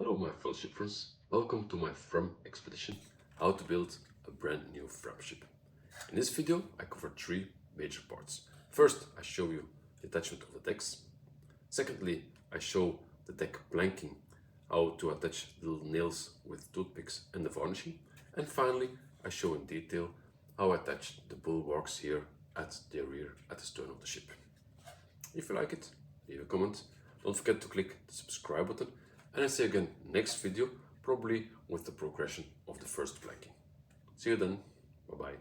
Hello my fellow ship friends, welcome to my Fram expedition, how to build a brand new Fram ship. In this video I cover three major parts. First I show you the attachment of the decks. Secondly I show the deck planking, how to attach little nails with toothpicks and the varnishing. And finally I show in detail how I attach the bulwarks here at the rear, at the stern of the ship. If you like it, leave a comment. Don't forget to click the subscribe button. And I see you again next video, probably with the progression of the first planking. See you then. Bye bye.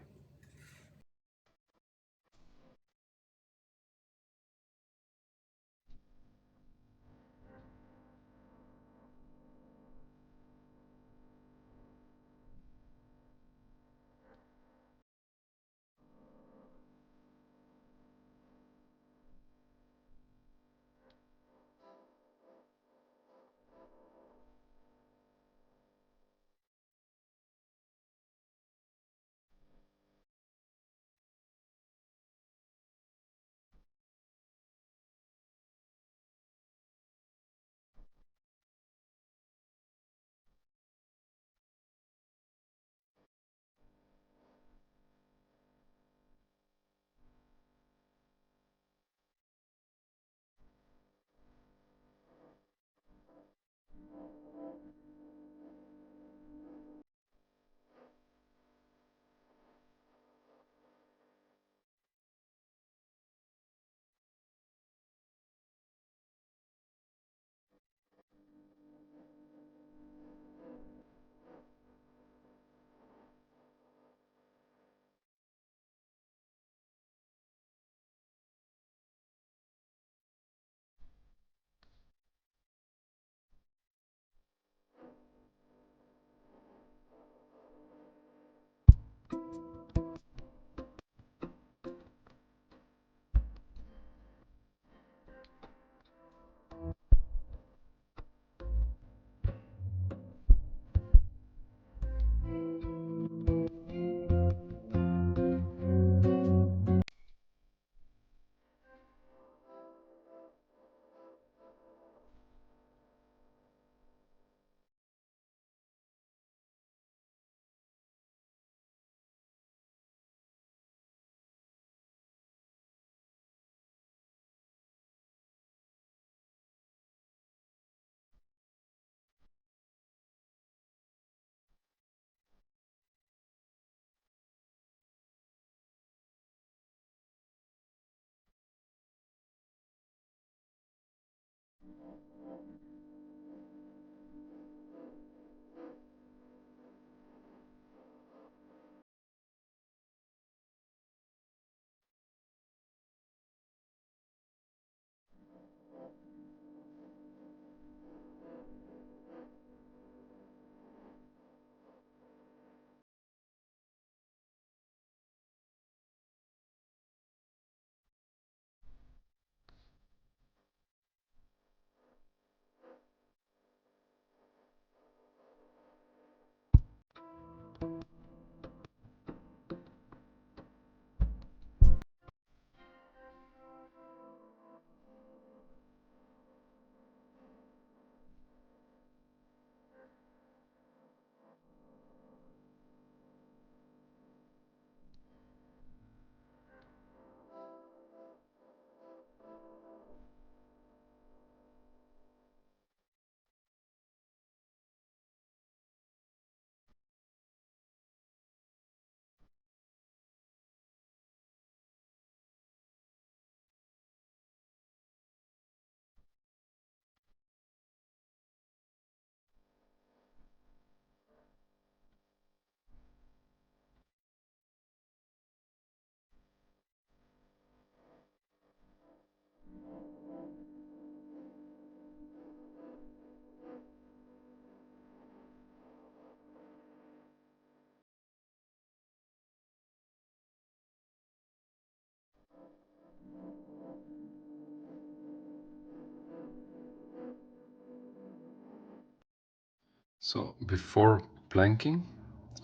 So before planking,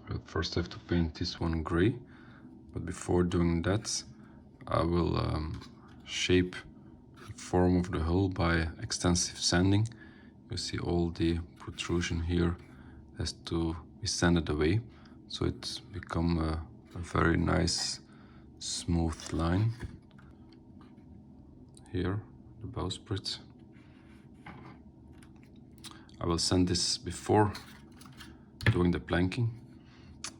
I first have to paint this one gray, but before doing that I will shape the form of the hull by extensive sanding. You see all the protrusion here has to be sanded away, so it's become a very nice smooth line. Here, the bowsprit. I will sand this before doing the planking,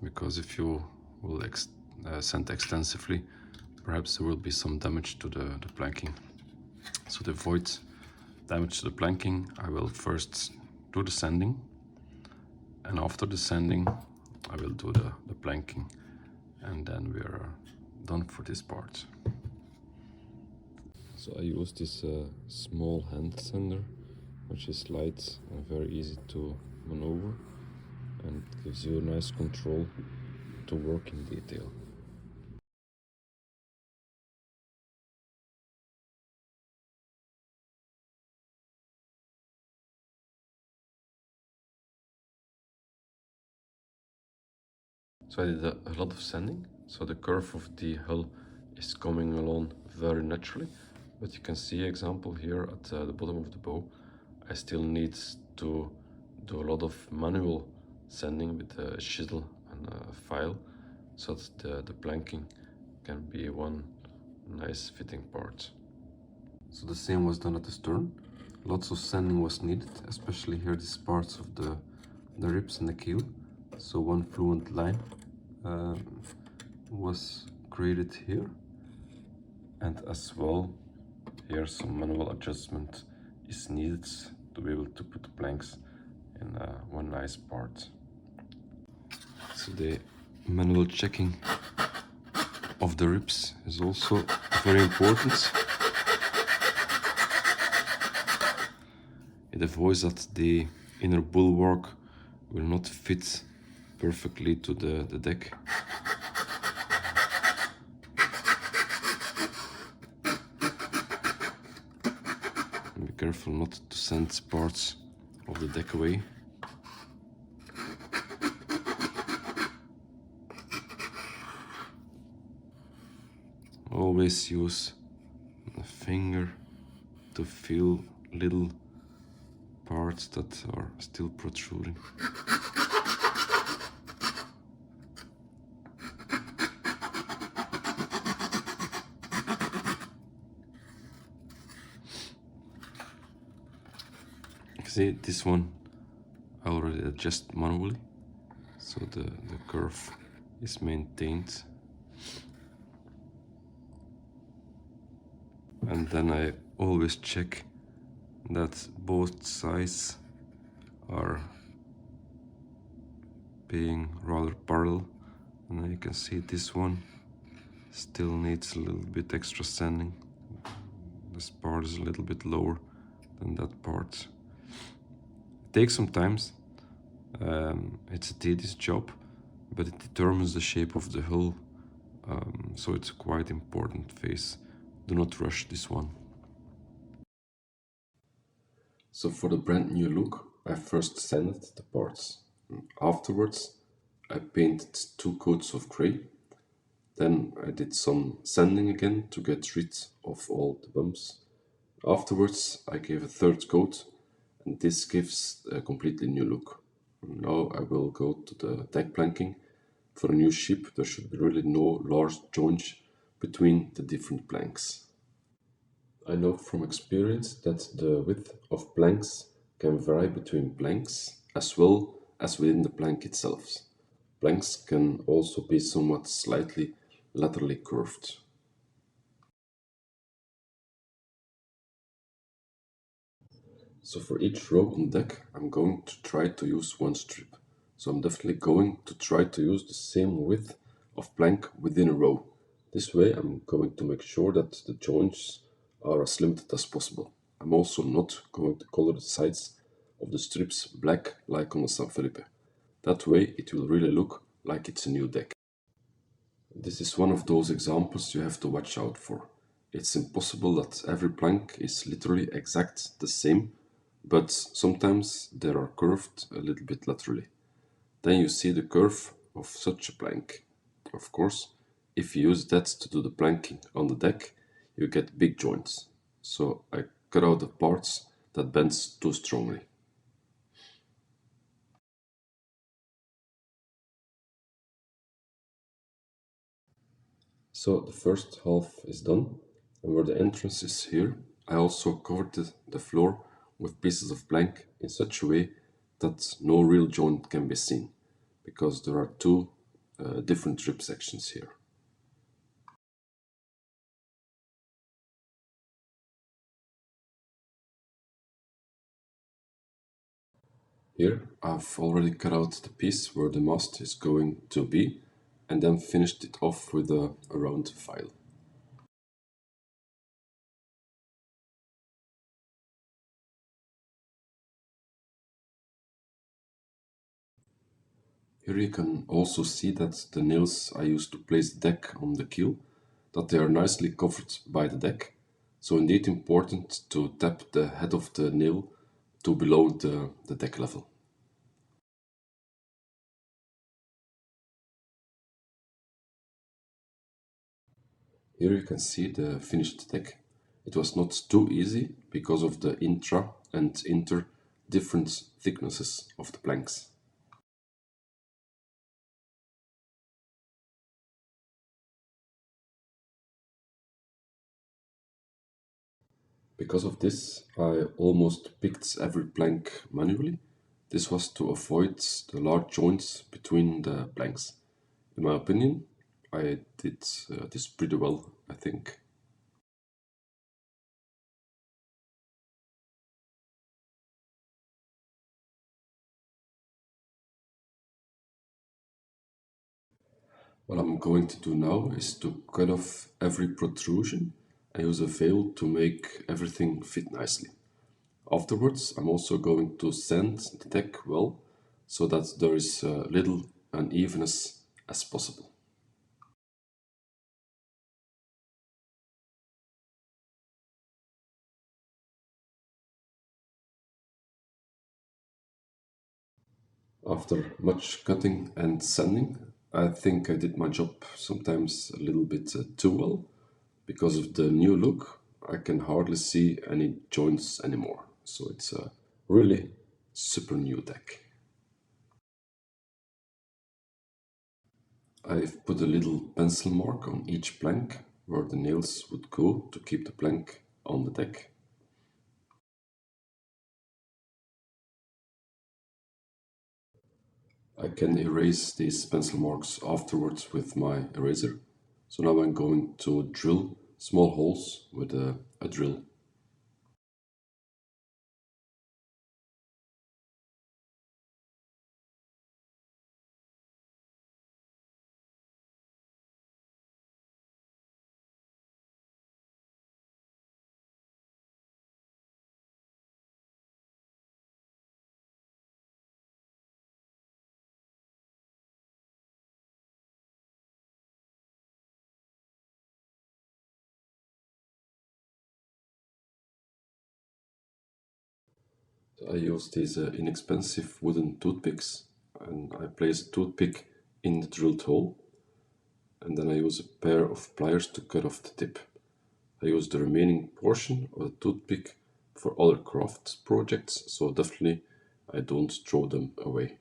because if you will sand extensively, perhaps there will be some damage to the planking. So to avoid damage to the planking, I will first do the sanding, and after the sanding I will do the planking, and then we are done for this part. So I use this small hand sander, which is light and very easy to maneuver, and gives you a nice control to work in detail. So I did a lot of sanding, so the curve of the hull is coming along very naturally, but you can see example here at the bottom of the bow, I still need to do a lot of manual sanding with a chisel and a file, so that the planking can be one nice fitting part. So the same was done at the stern. Lots of sanding was needed, especially here these parts of the ribs and the keel. So one fluent line was created here, and as well here some manual adjustment is needed to be able to put the planks in one nice part. So the manual checking of the ribs is also very important. It avoids that the inner bulwark will not fit perfectly to the deck. And be careful not to sand parts of the deck away. Always use the finger to feel little parts that are still protruding. See, this one I already adjust manually, so the curve is maintained. And then I always check that both sides are being rather parallel, and then you can see this one still needs a little bit extra sanding. This part is a little bit lower than that part. It takes some time. It's a tedious job, but it determines the shape of the hull, so it's a quite important phase. Do not rush this one. So for the brand new look, I first sanded the parts. Afterwards, I painted 2 coats of grey. Then I did some sanding again to get rid of all the bumps. Afterwards, I gave a 3rd coat, and this gives a completely new look. Now I will go to the deck planking. For a new ship, there should be really no large joints between the different planks. I know from experience that the width of planks can vary between planks as well as within the plank itself. Planks can also be somewhat slightly laterally curved. So for each row on deck, I'm going to try to use 1 strip. So I'm definitely going to try to use the same width of plank within a row. This way I'm going to make sure that the joints are as limited as possible. I'm also not going to color the sides of the strips black like on the San Felipe. That way it will really look like it's a new deck. This is one of those examples you have to watch out for. It's impossible that every plank is literally exact the same, but sometimes they are curved a little bit laterally. Then you see the curve of such a plank. Of course, if you use that to do the planking on the deck, you get big joints. So I cut out the parts that bends too strongly. So the first half is done, and where the entrance is here, I also covered the floor with pieces of plank in such a way that no real joint can be seen, because there are two different rib sections here. Here I've already cut out the piece where the mast is going to be, and then finished it off with a round file. Here you can also see that the nails I used to place the deck on the keel, that they are nicely covered by the deck. So indeed important to tap the head of the nail to below the deck level. Here you can see the finished deck. It was not too easy because of the intra and inter different thicknesses of the planks. Because of this, I almost picked every plank manually. This was to avoid the large joints between the planks. In my opinion, I did this pretty well, I think. What I'm going to do now is to cut off every protrusion and use a veil to make everything fit nicely. Afterwards, I'm also going to sand the deck well so that there is little unevenness as possible. After much cutting and sanding, I think I did my job sometimes a little bit too well. Because of the new look, I can hardly see any joints anymore. So it's a really super new deck. I've put a little pencil mark on each plank where the nails would go to keep the plank on the deck. I can erase these pencil marks afterwards with my eraser. So now I'm going to drill small holes with a drill. I use these inexpensive wooden toothpicks, and I place a toothpick in the drilled hole, and then I use a pair of pliers to cut off the tip. I use the remaining portion of the toothpick for other craft projects, so definitely I don't throw them away.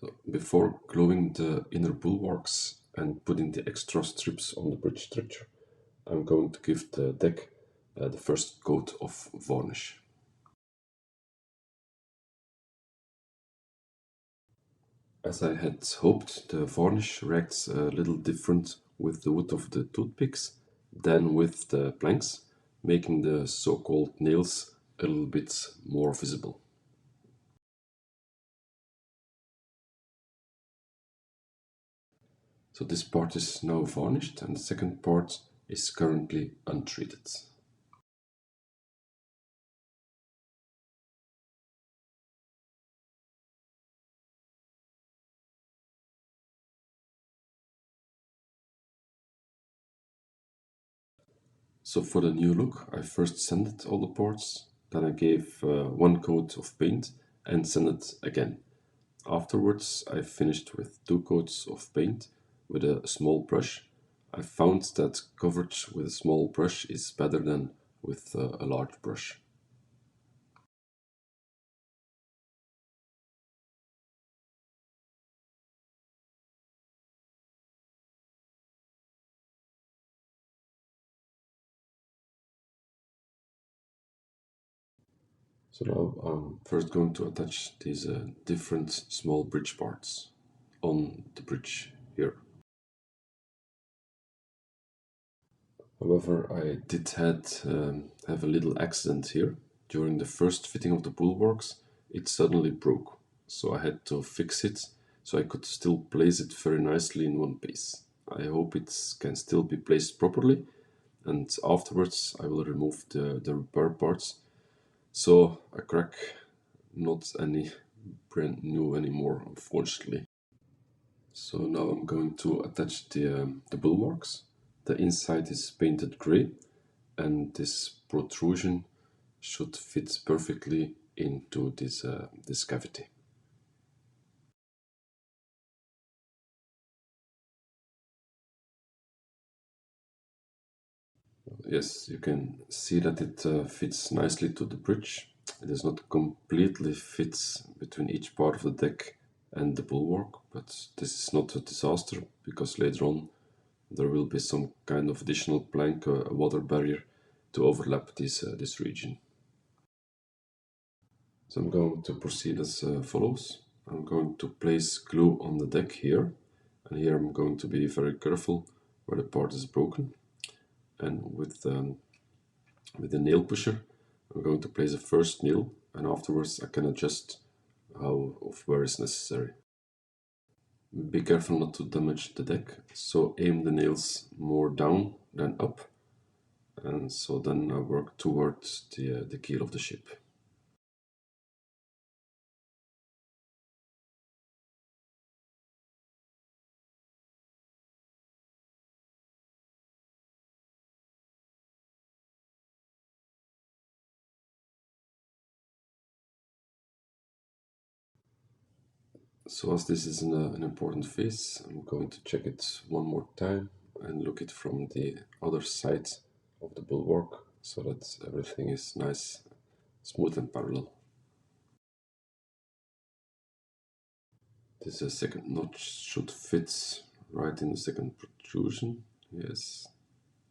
So before gluing the inner bulwarks and putting the extra strips on the bridge structure, I'm going to give the deck the first coat of varnish. As I had hoped, the varnish reacts a little different with the wood of the toothpicks than with the planks, making the so-called nails a little bit more visible. So this part is now varnished and the second part is currently untreated. So for the new look, I first sanded all the parts, then I gave one coat of paint and sanded again. Afterwards, I finished with two coats of paint with a small brush. I found that coverage with a small brush is better than with a large brush. So now I'm first going to attach these different small bridge parts on the bridge here. However, I did have a little accident here. During the first fitting of the bulwarks, it suddenly broke. So I had to fix it so I could still place it very nicely in one piece. I hope it can still be placed properly, and afterwards I will remove the repair parts. So a crack, not any brand new anymore, unfortunately. So now I'm going to attach the bulwarks. The inside is painted gray, and this protrusion should fit perfectly into this cavity. Yes, you can see that it fits nicely to the bridge. It does not completely fit between each part of the deck and the bulwark, but this is not a disaster because later on there will be some kind of additional plank, a water barrier to overlap this region. So I'm going to proceed as follows. I'm going to place glue on the deck here, and here I'm going to be very careful where the part is broken. And with the nail pusher, I'm going to place the first nail, and afterwards I can adjust how of where is necessary. Be careful not to damage the deck, so aim the nails more down than up, and so then I work towards the keel of the ship. So as this is an important phase, I'm going to check it one more time and look it from the other side of the bulwark so that everything is nice, smooth and parallel. This second notch should fit right in the second protrusion, yes.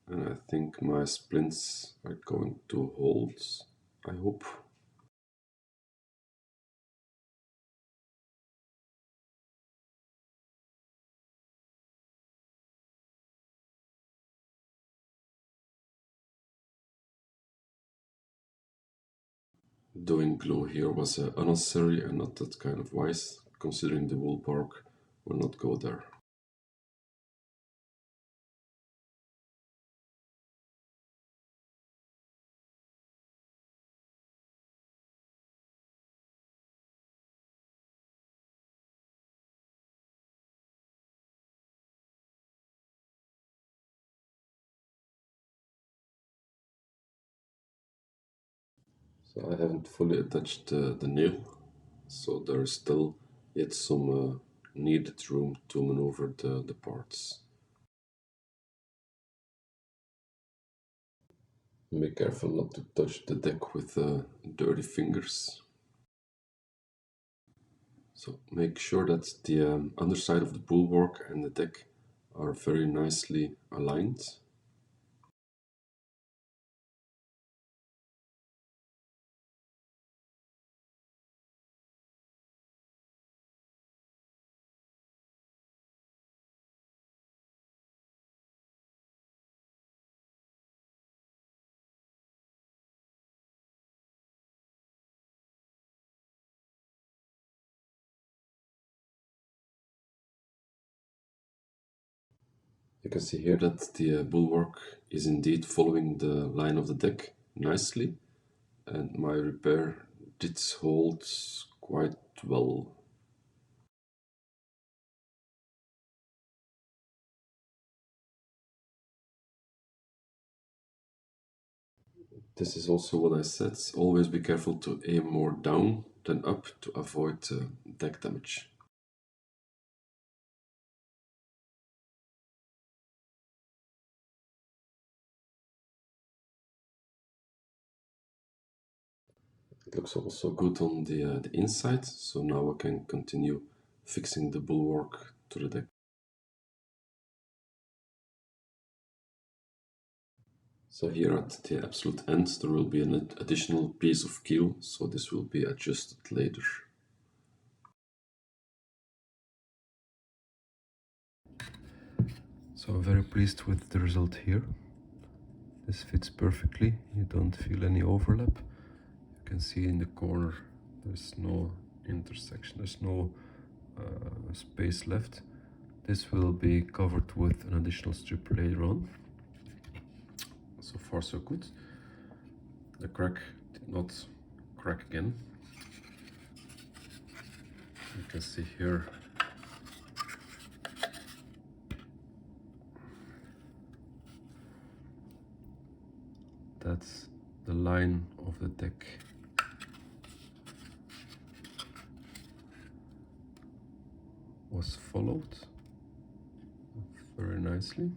And I think my splints are going to hold, I hope. Doing glue here was unnecessary and not that kind of wise, considering the wool bark will not go there. So I haven't fully attached the nail, so there is still yet some needed room to maneuver the parts. Be careful not to touch the deck with dirty fingers. So make sure that the underside of the bulwark and the deck are very nicely aligned. You can see here that the bulwark is indeed following the line of the deck nicely, and my repair did hold quite well. This is also what I said, always be careful to aim more down than up to avoid deck damage. It looks also good on the inside, so now I can continue fixing the bulwark to the deck. So here at the absolute end there will be an additional piece of keel, so this will be adjusted later. So I'm very pleased with the result here. This fits perfectly, you don't feel any overlap. You can see in the corner there's no intersection, there's no space left. This will be covered with an additional strip later on. So far so good. The crack did not crack again. You can see here that's the line of the deck. Was followed very nicely.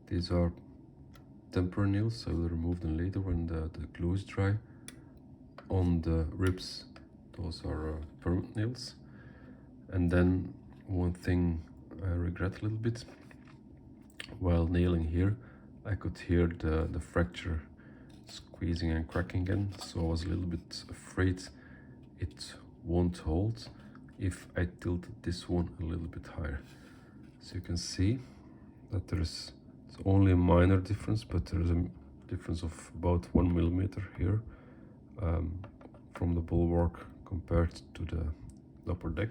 These are temporary nails, I will remove them later when the glue is dry. On the ribs, those are permanent nails. And then one thing I regret a little bit, while nailing here, I could hear the fracture squeezing and cracking again, so I was a little bit afraid it won't hold if I tilt this one a little bit higher. So you can see that it's only a minor difference, but there's a difference of about 1 millimeter here from the bulwark compared to the upper deck.